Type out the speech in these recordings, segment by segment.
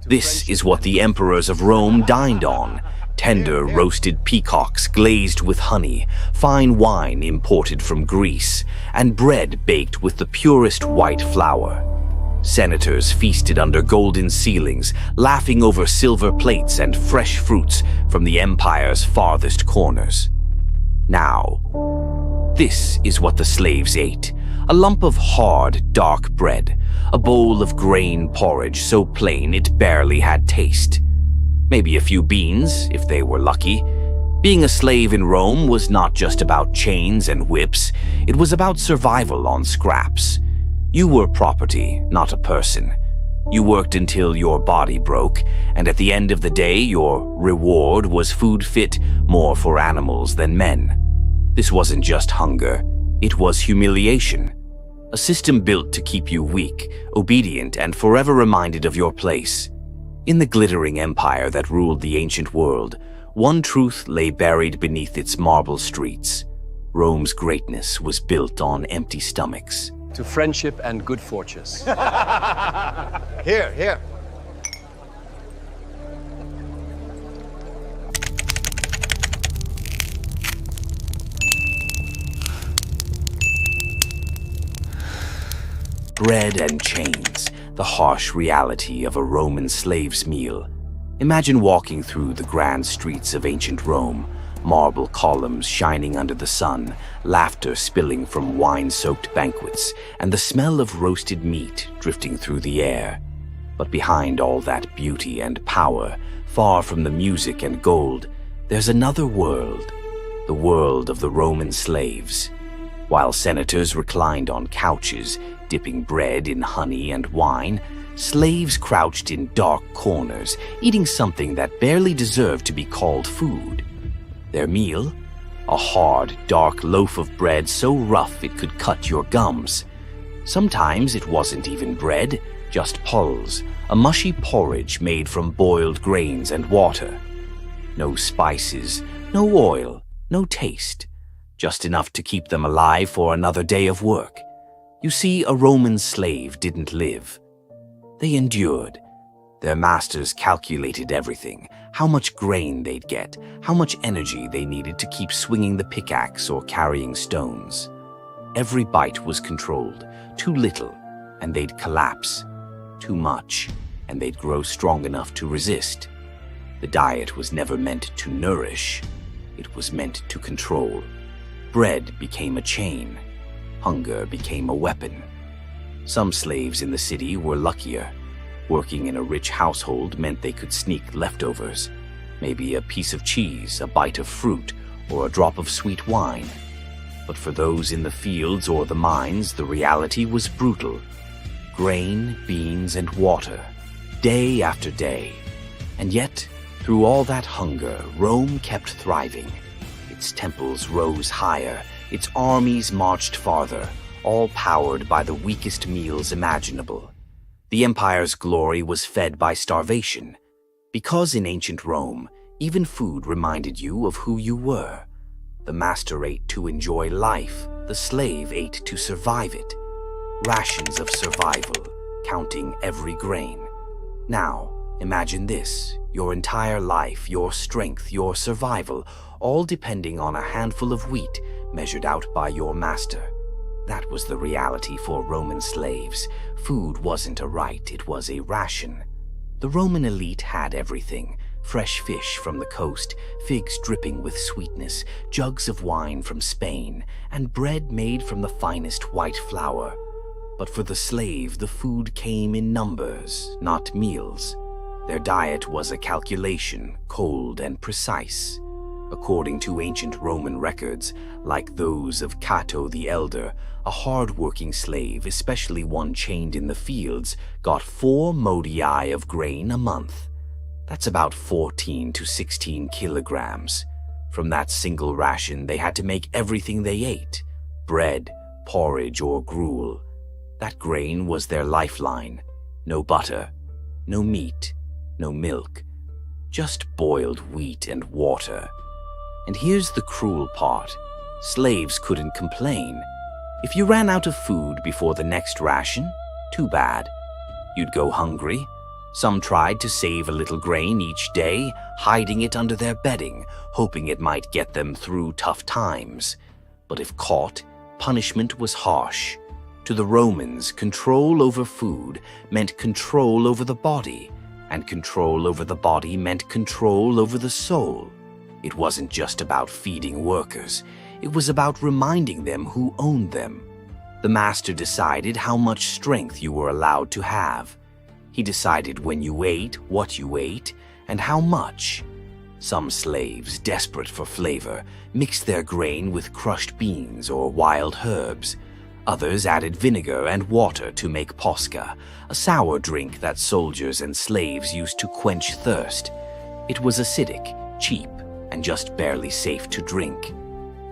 This is what the emperors of Rome dined on: tender roasted peacocks glazed with honey, fine wine imported from Greece, and bread baked with the purest white flour. Senators feasted under golden ceilings, laughing over silver plates and fresh fruits from the empire's farthest corners. Now, this is what the slaves ate: a lump of hard, dark bread, a bowl of grain porridge so plain it barely had taste. Maybe a few beans, if they were lucky. Being a slave in Rome was not just about chains and whips, it was about survival on scraps. You were property, not a person. You worked until your body broke, and at the end of the day, your reward was food fit more for animals than men. This wasn't just hunger, it was humiliation. A system built to keep you weak, obedient, and forever reminded of your place. In the glittering empire that ruled the ancient world, one truth lay buried beneath its marble streets. Rome's greatness was built on empty stomachs. To friendship and good fortunes. Here. Bread and chains, the harsh reality of a Roman slave's meal. Imagine walking through the grand streets of ancient Rome, marble columns shining under the sun, laughter spilling from wine-soaked banquets, and the smell of roasted meat drifting through the air. But behind all that beauty and power, far from the music and gold, there's another world, the world of the Roman slaves. While senators reclined on couches, dipping bread in honey and wine, slaves crouched in dark corners, eating something that barely deserved to be called food. Their meal? A hard, dark loaf of bread so rough it could cut your gums. Sometimes it wasn't even bread, just pulse, a mushy porridge made from boiled grains and water. No spices, no oil, no taste, just enough to keep them alive for another day of work. You see, a Roman slave didn't live. They endured. Their masters calculated everything: how much grain they'd get, how much energy they needed to keep swinging the pickaxe or carrying stones. Every bite was controlled. Too little, and they'd collapse. Too much, and they'd grow strong enough to resist. The diet was never meant to nourish. It was meant to control. Bread became a chain. Hunger became a weapon. Some slaves in the city were luckier. Working in a rich household meant they could sneak leftovers. Maybe a piece of cheese, a bite of fruit, or a drop of sweet wine. But for those in the fields or the mines, the reality was brutal. Grain, beans, and water, day after day. And yet, through all that hunger, Rome kept thriving. Its temples rose higher, its armies marched farther, all powered by the weakest meals imaginable. The empire's glory was fed by starvation, because in ancient Rome, even food reminded you of who you were. The master ate to enjoy life, the slave ate to survive it. Rations of survival, counting every grain. Now, imagine this: your entire life, your strength, your survival, all depending on a handful of wheat measured out by your master. That was the reality for Roman slaves. Food wasn't a right, it was a ration. The Roman elite had everything: fresh fish from the coast, figs dripping with sweetness, jugs of wine from Spain, and bread made from the finest white flour. But for the slave, the food came in numbers, not meals. Their diet was a calculation, cold and precise. According to ancient Roman records, like those of Cato the Elder, a hard-working slave, especially one chained in the fields, got 4 modii of grain a month. That's about 14 to 16 kilograms. From that single ration, they had to make everything they ate: bread, porridge, or gruel. That grain was their lifeline. No butter, no meat, no milk, just boiled wheat and water. And here's the cruel part: slaves couldn't complain. If you ran out of food before the next ration, too bad. You'd go hungry. Some tried to save a little grain each day, hiding it under their bedding, hoping it might get them through tough times. But if caught, punishment was harsh. To the Romans, control over food meant control over the body, and control over the body meant control over the soul. It wasn't just about feeding workers. It was about reminding them who owned them. The master decided how much strength you were allowed to have. He decided when you ate, what you ate, and how much. Some slaves, desperate for flavor, mixed their grain with crushed beans or wild herbs. Others added vinegar and water to make posca, a sour drink that soldiers and slaves used to quench thirst. It was acidic, cheap, and just barely safe to drink.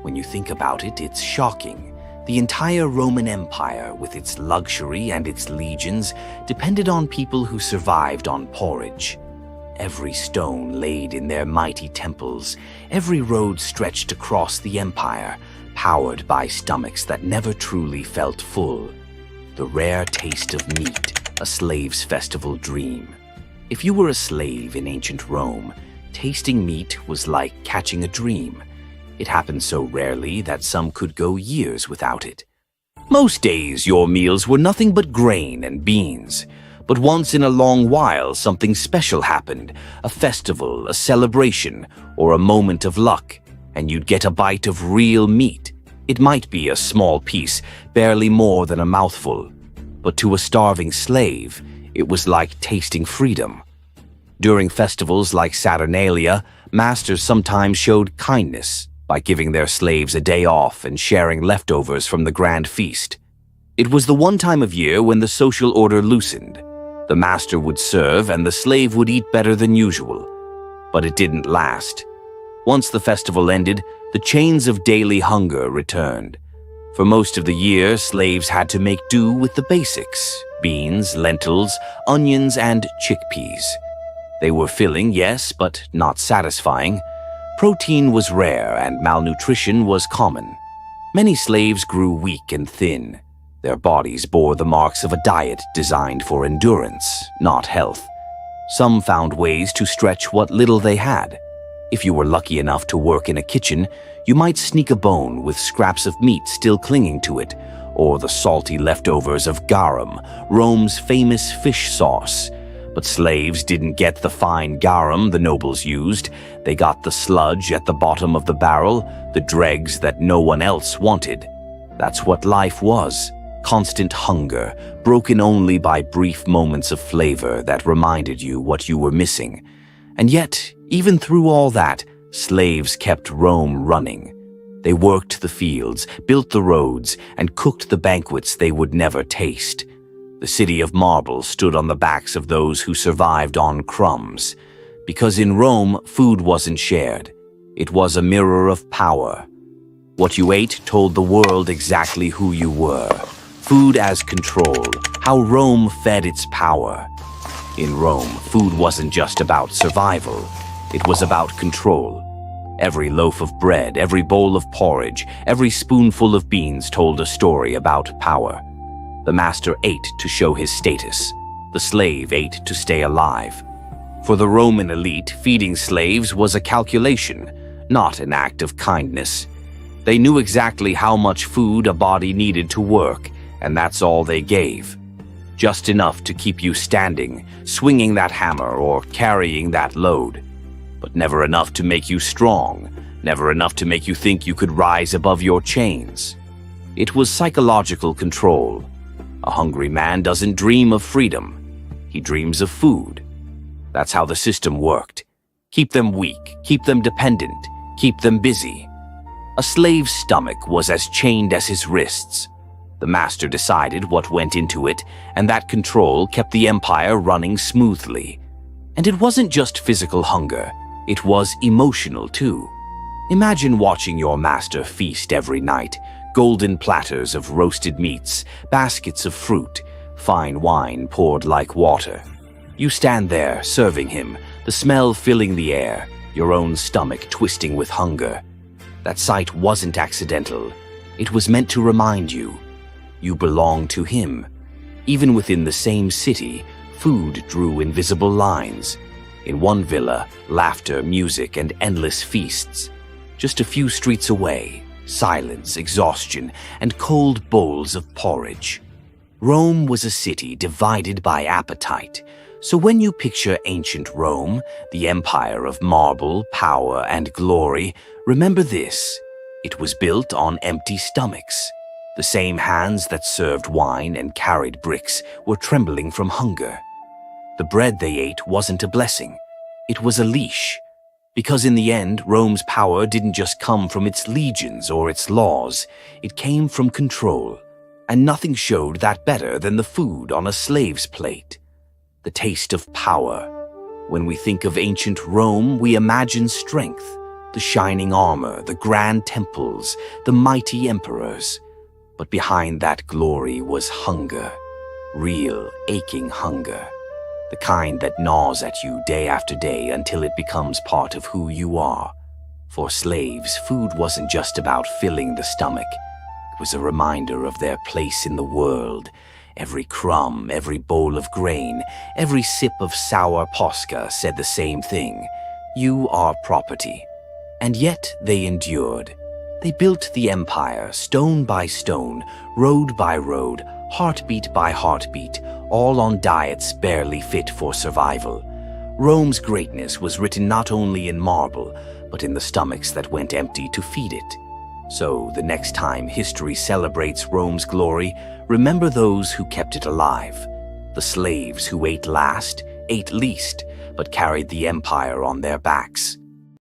When you think about it, it's shocking. The entire Roman Empire, with its luxury and its legions, depended on people who survived on porridge. Every stone laid in their mighty temples, every road stretched across the empire, powered by stomachs that never truly felt full. The rare taste of meat, a slave's festival dream. If you were a slave in ancient Rome, tasting meat was like catching a dream. It happened so rarely that some could go years without it. Most days your meals were nothing but grain and beans. But once in a long while something special happened, a festival, a celebration, or a moment of luck, and you'd get a bite of real meat. It might be a small piece, barely more than a mouthful. But to a starving slave, it was like tasting freedom. During festivals like Saturnalia, masters sometimes showed kindness by giving their slaves a day off and sharing leftovers from the grand feast. It was the one time of year when the social order loosened. The master would serve and the slave would eat better than usual. But it didn't last. Once the festival ended, the chains of daily hunger returned. For most of the year, slaves had to make do with the basics: beans, lentils, onions, and chickpeas. They were filling, yes, but not satisfying. Protein was rare and malnutrition was common. Many slaves grew weak and thin. Their bodies bore the marks of a diet designed for endurance, not health. Some found ways to stretch what little they had. If you were lucky enough to work in a kitchen, you might sneak a bone with scraps of meat still clinging to it, or the salty leftovers of garum, Rome's famous fish sauce. But slaves didn't get the fine garum the nobles used. They got the sludge at the bottom of the barrel, the dregs that no one else wanted. That's what life was. Constant hunger, broken only by brief moments of flavor that reminded you what you were missing. And yet, even through all that, slaves kept Rome running. They worked the fields, built the roads, and cooked the banquets they would never taste. The city of marble stood on the backs of those who survived on crumbs. Because in Rome, food wasn't shared. It was a mirror of power. What you ate told the world exactly who you were. Food as control, how Rome fed its power. In Rome, food wasn't just about survival. It was about control. Every loaf of bread, every bowl of porridge, every spoonful of beans told a story about power. The master ate to show his status. The slave ate to stay alive. For the Roman elite, feeding slaves was a calculation, not an act of kindness. They knew exactly how much food a body needed to work, and that's all they gave. Just enough to keep you standing, swinging that hammer or carrying that load. But never enough to make you strong, never enough to make you think you could rise above your chains. It was psychological control. A hungry man doesn't dream of freedom. He dreams of food. That's how the system worked. Keep them weak, keep them dependent, keep them busy. A slave's stomach was as chained as his wrists. The master decided what went into it, and that control kept the empire running smoothly. And it wasn't just physical hunger, it was emotional too. Imagine watching your master feast every night. Golden platters of roasted meats, baskets of fruit, fine wine poured like water. You stand there, serving him, the smell filling the air, your own stomach twisting with hunger. That sight wasn't accidental. It was meant to remind you. You belong to him. Even within the same city, Food drew invisible lines. In one villa, laughter, music, and endless feasts. Just a few streets away, silence, exhaustion, and cold bowls of porridge. Rome was a city divided by appetite. So when you picture ancient Rome, the empire of marble, power, and glory, remember this: it was built on empty stomachs. The same hands that served wine and carried bricks were trembling from hunger. The bread they ate wasn't a blessing. It was a leash. Because in the end, Rome's power didn't just come from its legions or its laws. It came from control. And nothing showed that better than the food on a slave's plate. The taste of power. When we think of ancient Rome, we imagine strength, the shining armor, the grand temples, the mighty emperors. But behind that glory was hunger, real, aching hunger. The kind that gnaws at you day after day until it becomes part of who you are. For slaves, food wasn't just about filling the stomach. It was a reminder of their place in the world. Every crumb, every bowl of grain, every sip of sour posca said the same thing: you are property. And yet they endured. They built the empire, stone by stone, road by road, heartbeat by heartbeat, all on diets barely fit for survival. Rome's greatness was written not only in marble, but in the stomachs that went empty to feed it. So the next time history celebrates Rome's glory, remember those who kept it alive. The slaves who ate last, ate least, but carried the empire on their backs.